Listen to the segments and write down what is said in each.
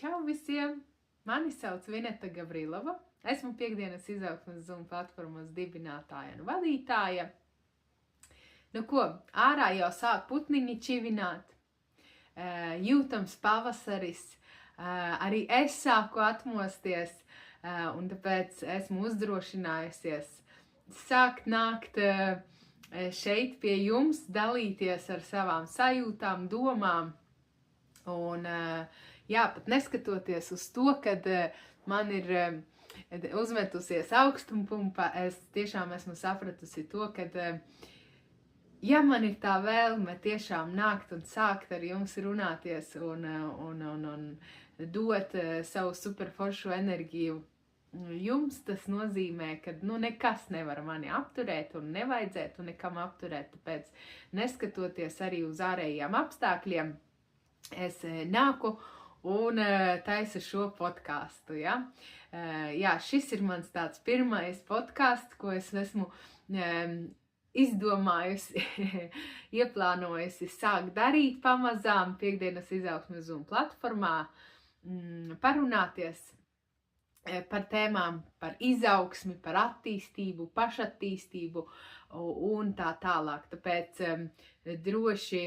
Čau visiem! Mani sauc Vineta Gavrilova. Esmu Piektdienas izaugsmes Zoom platformas dibinātāja un vadītāja. Nu ko, ārā jau sāk putniņi čivināt, jūtams pavasaris, arī es sāku atmosties, un tāpēc esmu uzdrošinājusies sākt nākt šeit pie jums, dalīties ar savām sajūtām, domām. Un, jā, pat neskatoties uz to, kad man ir uzmetusies augstumpumpa, es tiešām esmu sapratusi to, kad, ja man ir tā vēlme tiešām nākt un sākt ar jums runāties un dot savu superforšu enerģiju jums, tas nozīmē, ka nekas nevar mani apturēt un nevajadzētu nekam apturēt, tāpēc neskatoties arī uz ārējiem apstākļiem, es nāku un taisu šo podcastu, ja? Jā, šis ir mans tāds pirmais podcasts, ko es esmu izdomājusi, ieplānojusi sākt darīt pamazām Piektdienas izaugsmes Zoom platformā, parunāties par tēmām, par izaugsmi, par attīstību, pašattīstību un tā tālāk. Tāpēc droši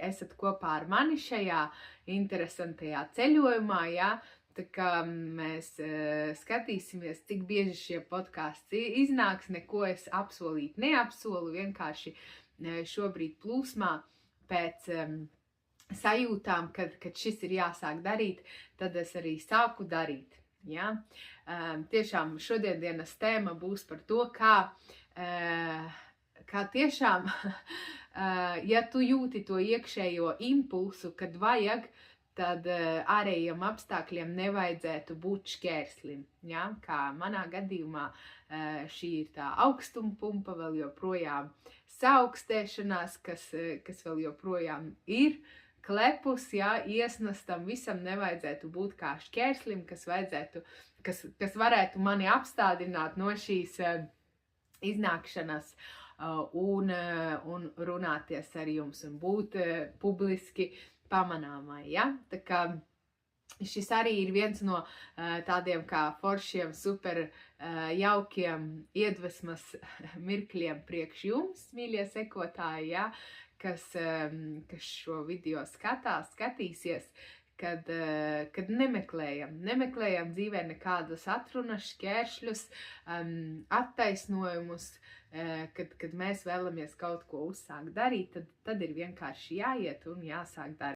esat kopā ar mani šajā interesantajā ceļojumā, ja? Tā kā mēs skatīsimies, cik bieži šie podkasti iznāks, neko es apsolīt neapsolu, vienkārši šobrīd plūsmā pēc sajūtām, kad šis ir jāsāk darīt, tad es arī sāku darīt. Ja? Tiešām šodienas tēma būs par to, kā tiešām, ja tu jūti to iekšējo impulsu, kad vajag, tad ārējiem apstākļiem nevajadzētu būt šķērslim. Ja? Kā manā gadījumā šī ir tā augstumpumpa, vēl joprojām saaugstēšanās, kas vēl joprojām ir klepus, ja? Iesnestam visam nevajadzētu būt kā šķērslim, kas varētu mani apstādināt no šīs iznākšanas un runāties ar jums un būt publiski pamanāmai, ja? Tā kā šis arī ir viens no tādiem kā foršiem, super jaukiem iedvesmas mirkļiem priekš jums, mīļie sekotāji, ja? Kas šo video skatīsies, kad nemeklējam dzīvē nekādus atrunas, šķēršļus, attaisnojumus, kad mēs vēlamies kaut ko uzsākt darīt, tad ir vienkārši jāiet un jāsāk darīt.